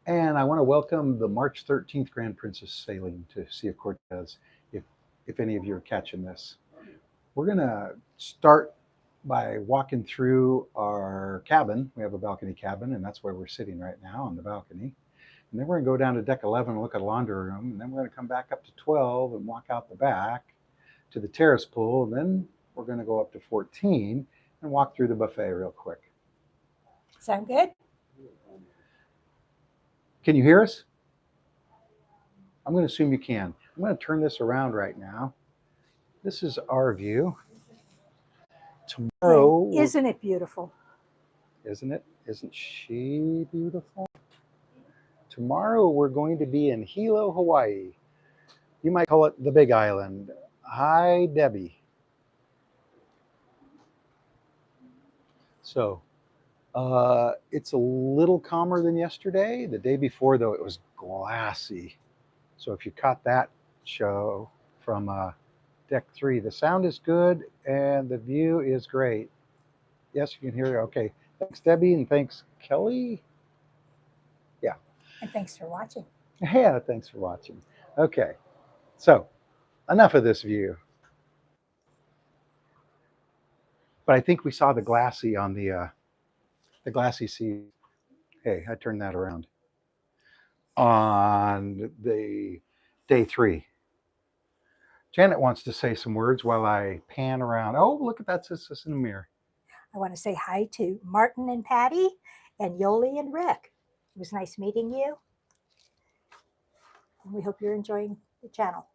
And I want to welcome the March 13th Grand Princess sailing to Sea of Cortez, if, if any of you are catching this. We're going to start by walking through our cabin. We have a balcony cabin, and that's where we're sitting right now on the balcony. And then we're going to go down to deck 11 and look at a laundry room. And then we're going to come back up to 12 and walk out the back to the terrace pool. And then we're going to go up to 14 and walk through the buffet real quick. Sound good? Can you hear us? I'm going to assume you can. I'm going to turn this around right now. This is our view. Tomorrow, And isn't it beautiful? isn't it? Isn't she beautiful? Tomorrow we're going to be in Hilo, Hawaii. You might call it the Big Island. Hi, Debbie. So, it's a little calmer than yesterday. The day before, though, it was glassy. So if you caught that show from deck 3, the sound is good and the view is great. Yes, you can hear it. Okay. Thanks, Debbie, and thanks, Kelly. Yeah. And thanks for watching. Yeah, thanks for watching. Okay. So, enough of this view. But I think we saw the glassy on the glassy sea. Hey, I turned that around. On the day 3. Janet wants to say some words while I pan around. Oh, look at that, sis in the mirror. I want to say hi to Martin and Patty and Yoli and Rick. It was nice meeting you. And we hope you're enjoying the channel.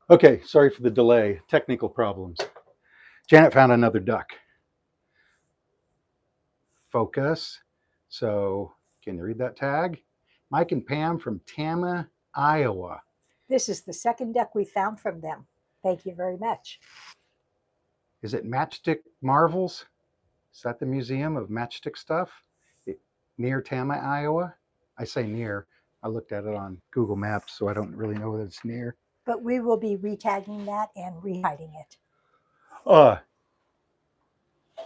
Okay, sorry for the delay. Technical problems. Janet found another duck. Focus. So, can you read that tag? Mike and Pam from Tama, Iowa. This is the second duck we found from them. Thank you very much. Is it Matchstick Marvels? Is that the Museum of Matchstick Stuff? Near Tama, Iowa? I say near. I looked at it on Google Maps, so I don't really know whether it's near. But we will be retagging that and rehiding it.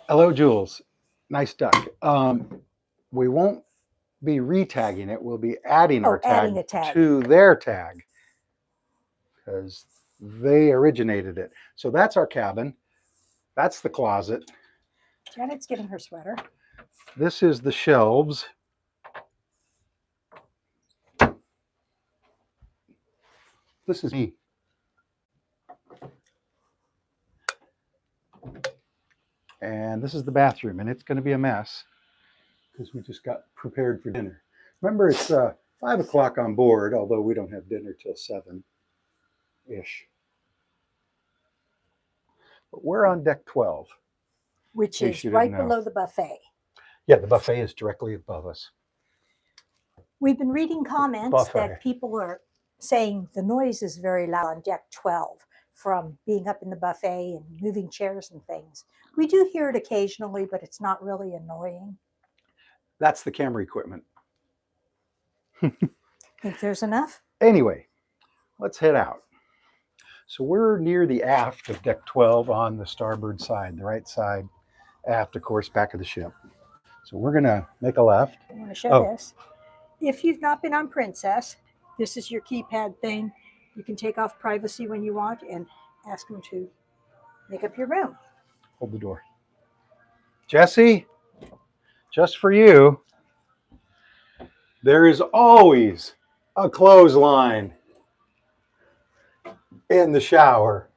Hello, Jules. Nice duck. We won't be retagging it. We'll be adding our adding a tag to their tag because they originated it. So that's our cabin. That's the closet. Janet's getting her sweater. This is the shelves. This is me. And this is the bathroom, and it's going to be a mess because we just got prepared for dinner. Remember, it's 5 o'clock on board, although we don't have dinner till 7-ish. But we're on deck 12. Which is right below the buffet. Yeah, the buffet is directly above us. We've been reading comments that people are saying the noise is very loud on deck 12 from being up in the buffet and moving chairs and things. We do hear it occasionally, but it's not really annoying. That's the camera equipment. Think there's enough? Anyway, let's head out. So we're near the aft of deck 12 on the starboard side, the right side aft, of course, back of the ship. So we're going to make a left. I want to show this. If you've not been on Princess, this is your keypad thing. You can take off privacy when you want and ask them to make up your room. Hold the door. Jesse, just for you, there is always a clothesline in the shower.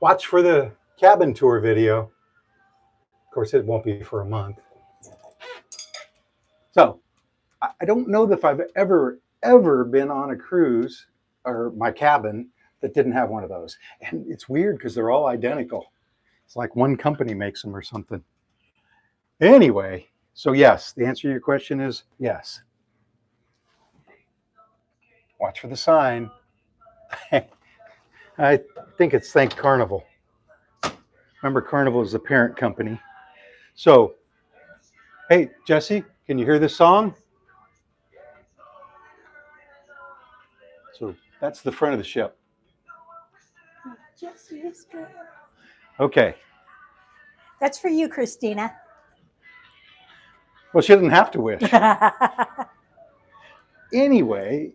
Watch for the cabin tour video. Of course, it won't be for a month. So, I don't know if I've ever been on a cruise or my cabin that didn't have one of those. And it's weird because they're all identical. It's like one company makes them or something. Anyway, so yes, the answer to your question is yes. Watch for the sign. I think it's Thank Carnival. Remember, Carnival is the parent company. So, hey, Jesse, can you hear this song? So that's the front of the ship. Jesse's good. Okay. That's for you, Christina. Well, she doesn't have to wish. Anyway,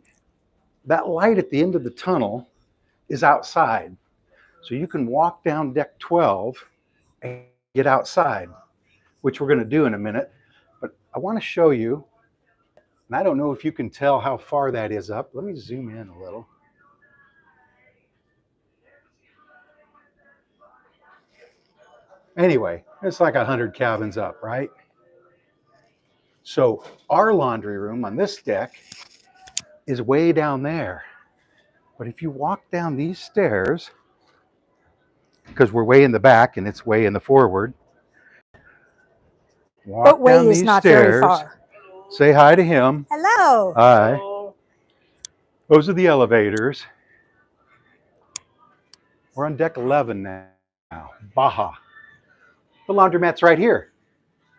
that light at the end of the tunnel is outside. So you can walk down deck 12 and get outside, which we're going to do in a minute. But I want to show you, and I don't know if you can tell how far that is up. Let me zoom in a little. Anyway, it's like 100 cabins up, right? So our laundry room on this deck is way down there. But if you walk down these stairs, because we're way in the back and it's way in the forward, walk But way down is these not very stairs, far. say hi to him. Hello. Hi. Those are the elevators. We're on deck 11 now, Baja. The laundromat's right here.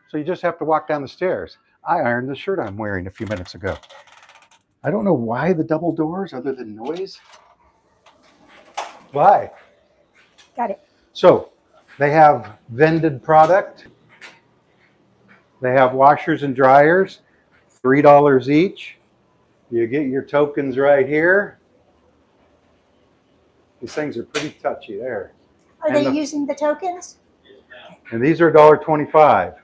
So you just have to walk down the stairs. I ironed the shirt I'm wearing a few minutes ago. I don't know why the double doors other than noise. Why? Got it. So they have vended product. They have washers and dryers, $3 each. You get your tokens right here. These things are pretty touchy there. Are they using the tokens? And these are $1.25.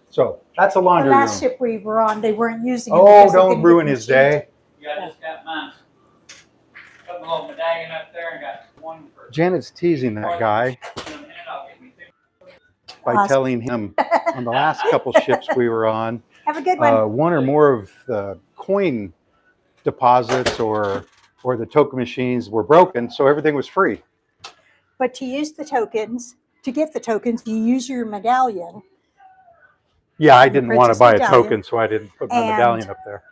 So that's a The laundry last room. ship we were on, they weren't using them. Oh, because they don't couldn't ruin get his them cheap. day. Yeah, I just got mine. Put my little medallion up there and got one for. Janet's teasing that guy by Awesome. telling him on the last couple ships we were on, Have a good one. one or more of the coin deposits or the token machines were broken, so everything was free. But to use the tokens, to get the tokens, you use your medallion. Yeah, I Your didn't want to princess buy a medallion. token, so I didn't put my And medallion up there.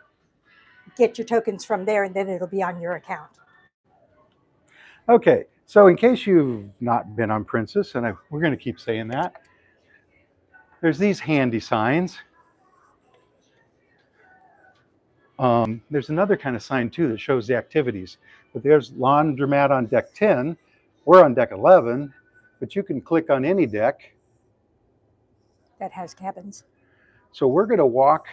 get your tokens from there, and then it'll be on your account. Okay, so in case you've not been on Princess, and we're going to keep saying that, there's these handy signs. There's another kind of sign too that shows the activities. But there's laundromat on deck 10. We're on deck 11, but you can click on any deck. That has cabins. So we're going to walk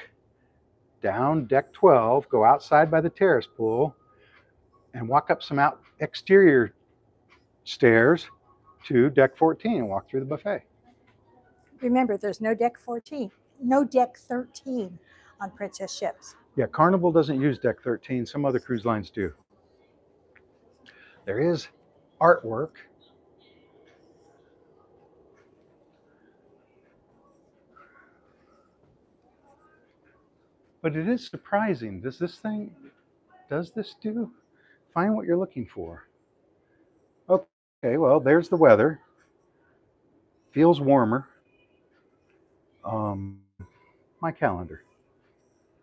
down deck 12, go outside by the terrace pool, and walk up some exterior stairs to deck 14 and walk through the buffet. Remember, there's no deck 14, no deck 13 on Princess ships. Yeah, Carnival doesn't use deck 13. Some other cruise lines do. There is artwork. But it is surprising. Does this do? Find what you're looking for. Okay, well, there's the weather. Feels warmer. My calendar.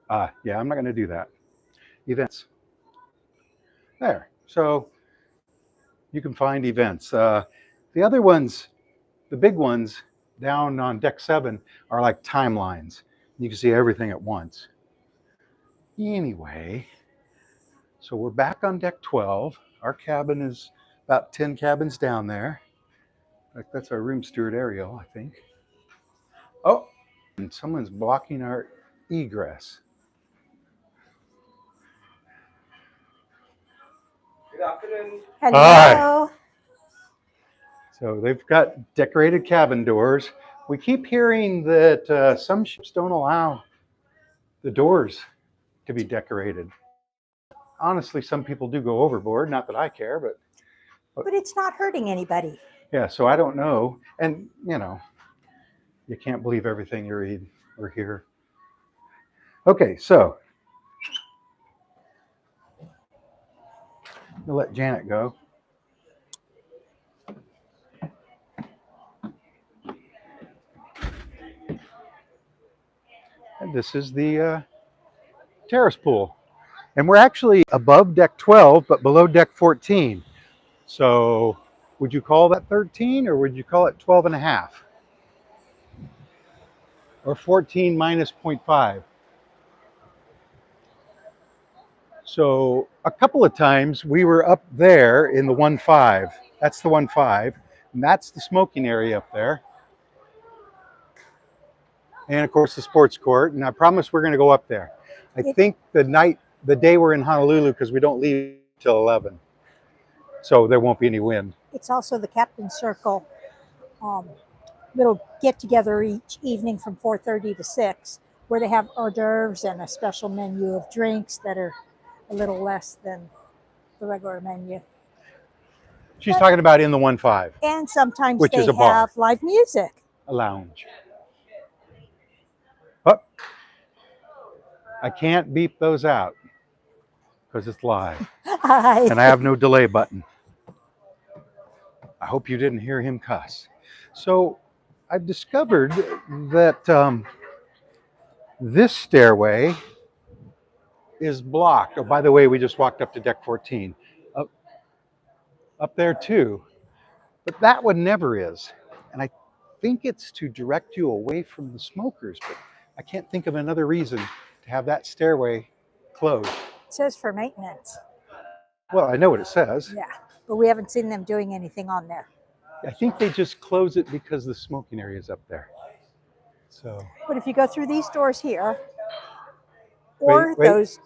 Yeah, I'm not going to do that. Events. There. So you can find events. The other ones, the big ones down on deck 7 are like timelines. You can see everything at once. Anyway, so we're back on deck 12. Our cabin is about 10 cabins down there. Like that's our room steward Ariel, I think. Oh, and someone's blocking our egress. Good afternoon. Hello. Hi. So they've got decorated cabin doors. We keep hearing that some ships don't allow the doors to be decorated. Honestly, some people do go overboard. Not that I care, but it's not hurting anybody. Yeah, so I don't know. And, you can't believe everything you read or hear. Okay, so we'll let Janet go. And this is the terrace pool. And we're actually above deck 12, but below deck 14. So would you call that 13 or would you call it 12 and a half? Or 14 minus 0.5? So a couple of times we were up there in the 1.5. That's the 1.5. And that's the smoking area up there. And of course the sports court. And I promise we're going to go up there. I think the day we're in Honolulu, because we don't leave till 11. So there won't be any wind. It's also the Captain's Circle little get together each evening from 4:30 to 6, where they have hors d'oeuvres and a special menu of drinks that are a little less than the regular menu. She's talking about in the 1-5. And sometimes which they is a bar. have live music. A lounge. Oh, I can't beep those out because it's live. Hi. And I have no delay button. I hope you didn't hear him cuss. So I've discovered that this stairway is blocked. Oh, by the way, we just walked up to deck 14. Up there too. But that one never is. And I think it's to direct you away from the smokers. But I can't think of another reason to have that stairway closed. It says for maintenance. Well, I know what it says. Yeah, but we haven't seen them doing anything on there. I think they just close it because the smoking area is up there. So. But if you go through these doors here, or wait. those.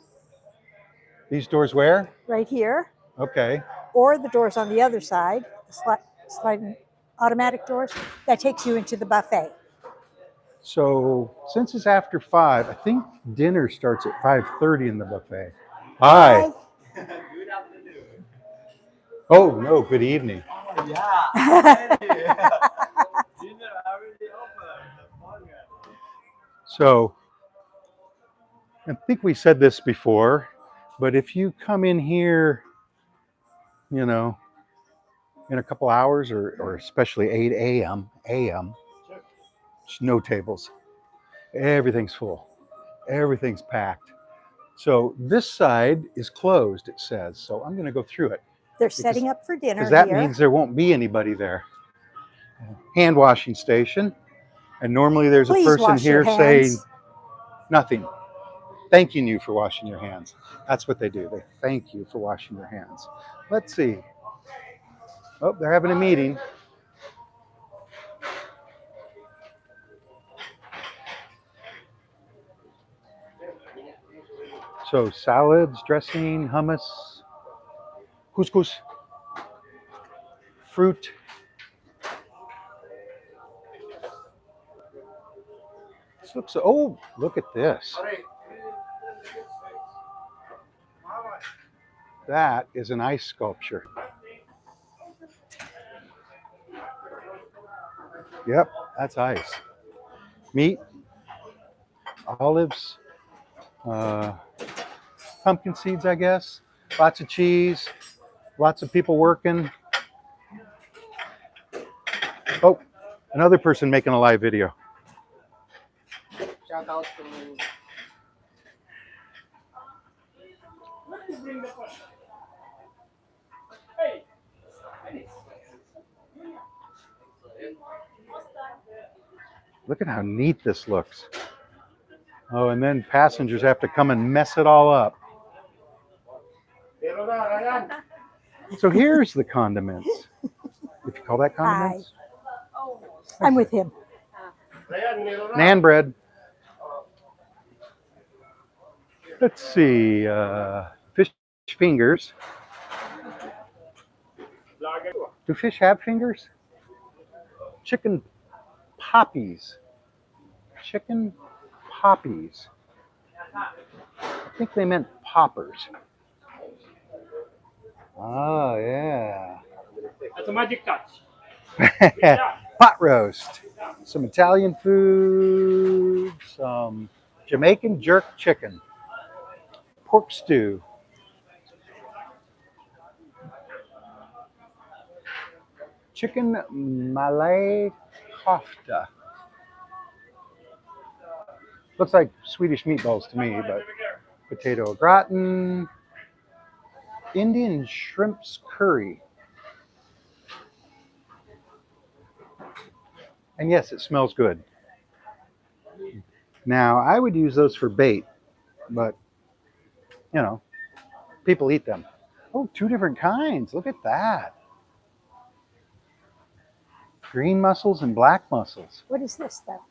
These doors where? Right here. Okay. Or the doors on the other side, the sliding automatic doors, that takes you into the buffet. So since it's after 5, I think dinner starts at 5:30 in the buffet. Hi. Good afternoon. Oh, no, good evening. Oh, yeah. Dinner already open. So I think we said this before, but if you come in here, you know, in a couple hours or especially 8 a.m., there's no tables. Everything's full. Everything's packed. So this side is closed, it says. So I'm going to go through it. They're setting up for dinner because that here. means there won't be anybody there. Hand washing station. And normally there's Please a person wash your here saying hands. nothing. Thanking you for washing your hands. That's what they do. They thank you for washing your hands. Let's see. Oh, they're having a meeting. So salads, dressing, hummus, couscous, fruit. This looks, oh, look at this. That is an ice sculpture. Yep, that's ice. Meat, olives, pumpkin seeds, I guess. Lots of cheese, lots of people working. Oh, another person making a live video. Shout out to Look at how neat this looks. Oh, and then passengers have to come and mess it all up. So here's the condiments. If you call that condiments? Hi. I'm with him. Naan bread. Let's see. Fish fingers. Do fish have fingers? Chicken poppies. Chicken poppies. I think they meant poppers. Oh, yeah. That's a magic touch. Pot roast. Some Italian food. Some Jamaican jerk chicken. Pork stew. Chicken Malay kofta. Looks like Swedish meatballs to me, but potato au gratin. Indian shrimps curry. And yes, it smells good. Now, I would use those for bait, but, you know, people eat them. Oh, 2 different kinds. Look at that. green mussels and black mussels. What is this, though?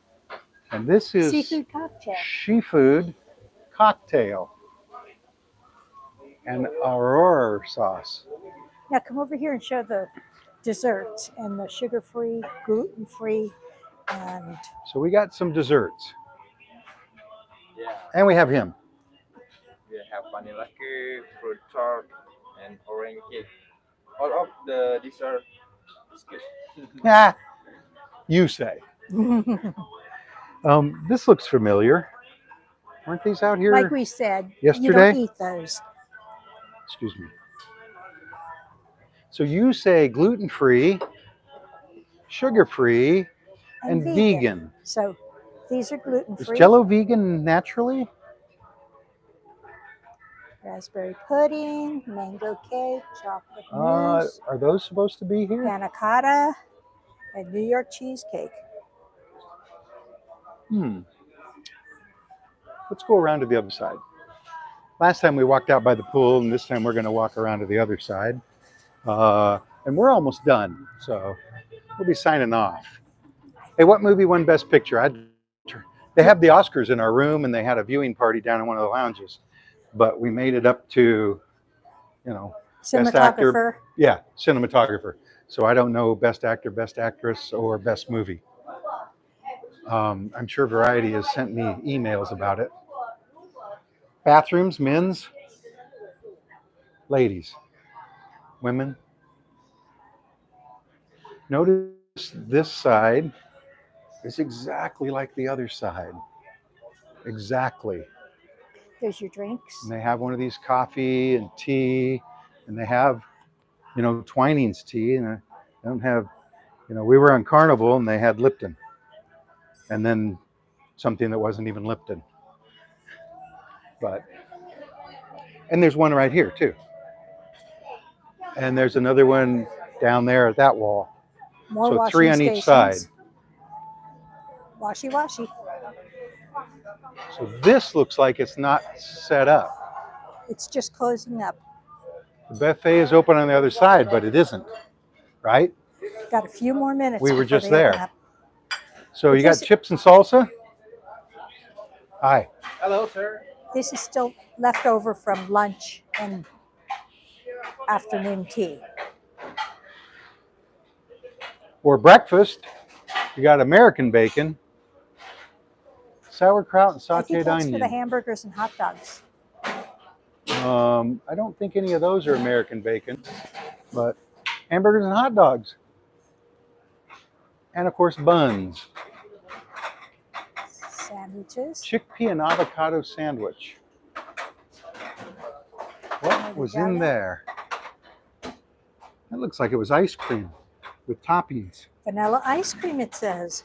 And this is Seafood cocktail. seafood cocktail and aurora sauce. Now come over here and show the desserts and the sugar-free, gluten-free, and So we got some desserts. Yeah. And we have him. We have vanilla cake, fruit tart, and orange cake. All of the dessert is good. Yeah, you say. This looks familiar. Weren't these out here like we said, you yesterday? don't eat those. Excuse me. So you say gluten-free, sugar-free, and vegan. So these are Is gluten-free. Jell-O vegan naturally? Raspberry pudding, mango cake, chocolate mousse, Are those supposed to be here? panna cotta, and New York cheesecake. Let's go around to the other side. Last time we walked out by the pool, and this time we're going to walk around to the other side. And we're almost done, so we'll be signing off. Hey, what movie won Best Picture? They have the Oscars in our room, and they had a viewing party down in one of the lounges. But we made it up to, Best Actor. Cinematographer. Yeah, cinematographer. So I don't know Best Actor, Best Actress, or Best Movie. I'm sure Variety has sent me emails about it. Bathrooms, men's, ladies, women. Notice this side is exactly like the other side. Exactly. There's your drinks. And they have one of these coffee and tea, and they have, Twining's tea, and I don't have, we were on Carnival and they had Lipton, and then something that wasn't even Lipton. And there's one right here too. And there's another one down there at that wall. More So 3 on each side. Washy washy. So this looks like it's not set up. It's just closing up. The buffet is open on the other side, but it isn't, right? Got a few more minutes. We were before just they open there. up. So you got chips and salsa? Hi. Hello, sir. This is still left over from lunch and afternoon tea. For breakfast, you got American bacon, sauerkraut, and I think sauteed that's for the onion. hamburgers and hot dogs. I don't think any of those are American bacon, but hamburgers and hot dogs. And of course, buns. Sandwiches. Chickpea and avocado sandwich. What was in there? That looks like it was ice cream with toppings. Vanilla ice cream, it says.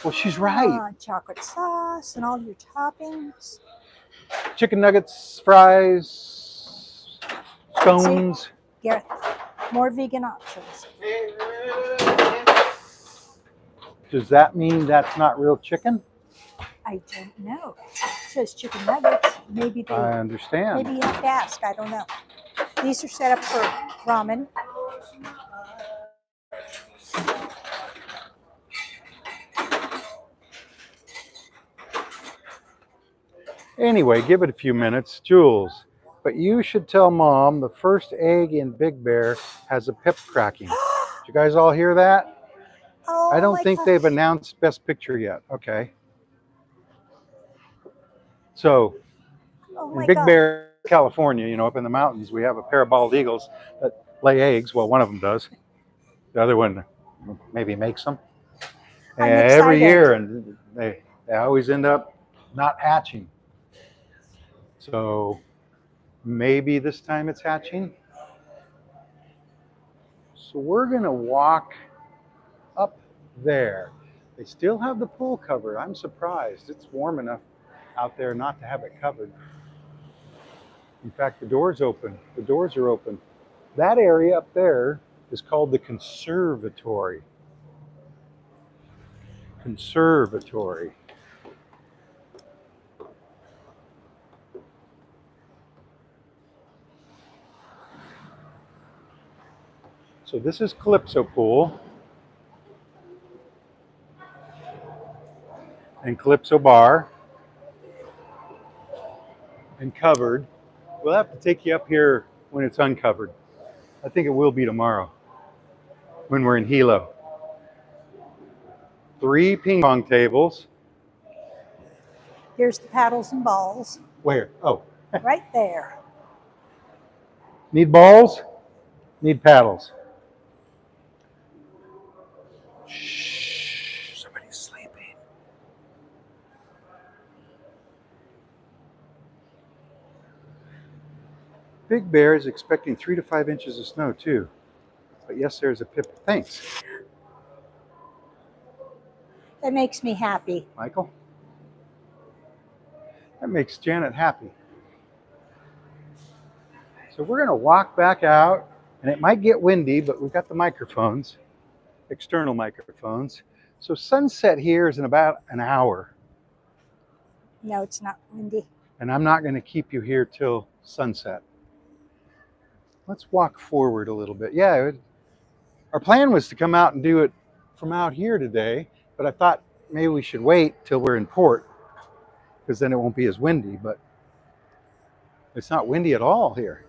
Well, she's right. Chocolate sauce and all your toppings. Chicken nuggets, fries, scones. Gareth, more vegan options. Does that mean that's not real chicken? I don't know. It says chicken nuggets. Maybe they. I understand. Maybe you have to ask. I don't know. These are set up for ramen. Anyway, give it a few minutes. Jules, but you should tell Mom the first egg in Big Bear has a pip cracking. Did you guys all hear that? Oh, I don't my think gosh. they've announced Best Picture yet. Okay. So, Oh in my Big God. Bear, California, up in the mountains, we have a pair of bald eagles that lay eggs. Well, one of them does. The other one maybe makes them. I'm Every excited. year, and they always end up not hatching. So maybe this time it's hatching. So we're gonna walk up there. They still have the pool covered. I'm surprised. It's warm enough out there not to have it covered. In fact, the door's open. The doors are open. That area up there is called the Conservatory. Conservatory. So this is Calypso Pool. and Calypso Bar and covered. We'll have to take you up here when it's uncovered. I think it will be tomorrow when we're in Hilo. 3 ping pong tables. Here's the paddles and balls. Where? Oh. Right there. Need balls? Need paddles. Shh, somebody's sleeping. Big Bear is expecting 3 to 5 inches of snow too. But yes, there's a pip. Thanks. That makes me happy. Michael? That makes Janet happy. So we're going to walk back out, and it might get windy, but we've got the microphones, external microphones. So sunset here is in about an hour. No, it's not windy. And I'm not going to keep you here till sunset. Let's walk forward a little bit. Yeah, our plan was to come out and do it from out here today, but I thought maybe we should wait till we're in port, because then it won't be as windy, but it's not windy at all here.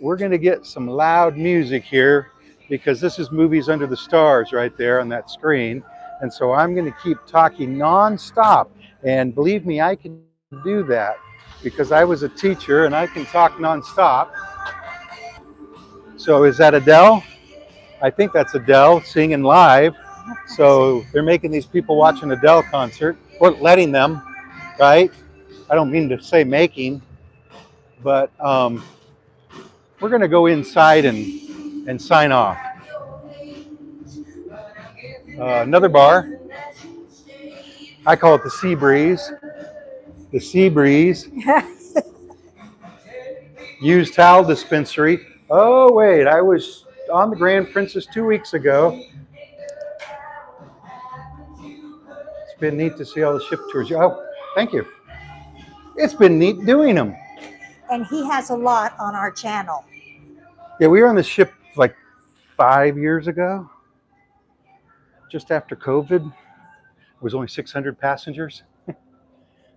We're going to get some loud music here because this is Movies Under the Stars right there on that screen. And so I'm going to keep talking nonstop. And believe me, I can do that because I was a teacher and I can talk nonstop. So is that Adele? I think that's Adele singing live. So they're making these people watch an Adele concert, or letting them, right? I don't mean to say making, but we're going to go inside and sign off. Another bar. I call it the Sea Breeze. The Sea Breeze. Used towel dispensary. Oh, wait. I was on the Grand Princess 2 weeks ago. It's been neat to see all the ship tours. Oh, thank you. It's been neat doing them. And he has a lot on our channel. Yeah, we were on the ship like 5 years ago, just after COVID. It was only 600 passengers.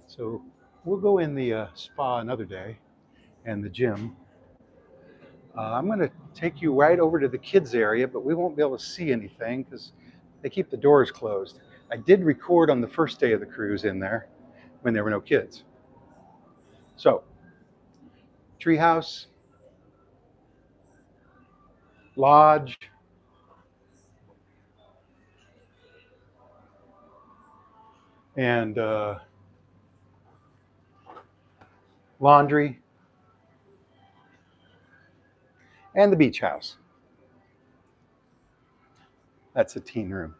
So we'll go in the spa another day and the gym. I'm going to take you right over to the kids area, but we won't be able to see anything because they keep the doors closed. I did record on the first day of the cruise in there when there were no kids. So, treehouse, lodge, and laundry, and the beach house. That's a teen room.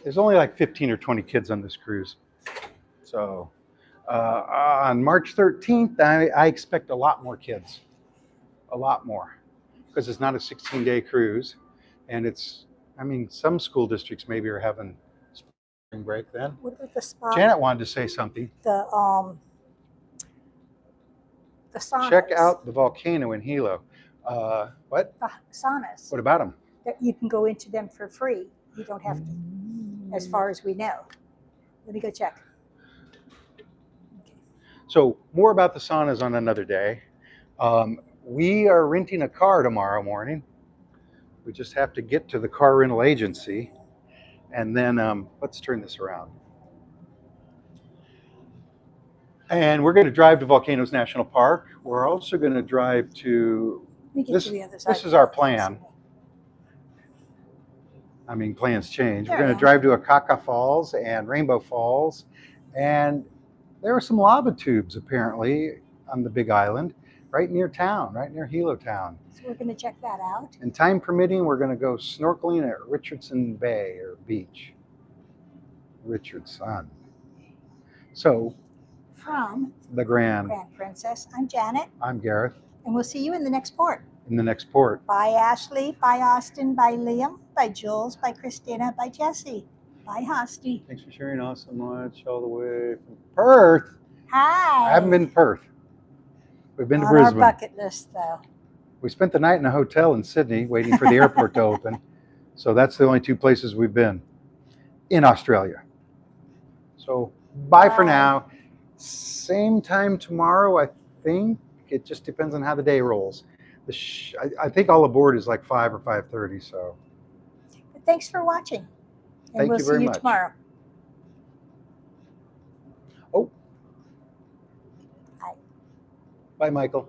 There's only like 15 or 20 kids on this cruise. So on March 13th, I expect a lot more kids. A lot more. Because it's not a 16-day cruise. And it's, I mean, some school districts maybe are having spring break then. What about the spa? Janet wanted to say something. The saunas. Check out the volcano in Hilo. What? The saunas. What about them? That you can go into them for free. You don't have to, as far as we know. Let me go check. Okay. So more about the saunas on another day. We are renting a car tomorrow morning. We just have to get to the car rental agency. And then let's turn this around. And we're going to drive to Volcanoes National Park. We're also going to drive to, this is our plan. I mean, plans change. We're going to drive to Akaka Falls and Rainbow Falls. And there are some lava tubes, apparently, on the Big Island, right near town, right near Hilo town. So we're going to check that out. And time permitting, we're going to go snorkeling at Richardson Bay or Beach. Richardson. So, from the Grand Princess, I'm Janet. I'm Gareth. And we'll see you in the next port. In the next port. Bye, Ashley. Bye, Austin. Bye, Liam. Bye, Jules. Bye, Christina. Bye, Jesse. Bye, Hosty. Thanks for sharing us so much all the way from Perth. Hi. I haven't been to Perth. We've been to On Brisbane. our bucket list, though. We spent the night in a hotel in Sydney waiting for the airport to open. So that's the only two places we've been in Australia. So bye for Bye. now. Same time tomorrow, I think. It just depends on how the day rolls. I think all aboard is like 5 or 5:30. So But thanks for watching. And thank we'll you see very you much. tomorrow. Oh. Bye. Bye, Michael.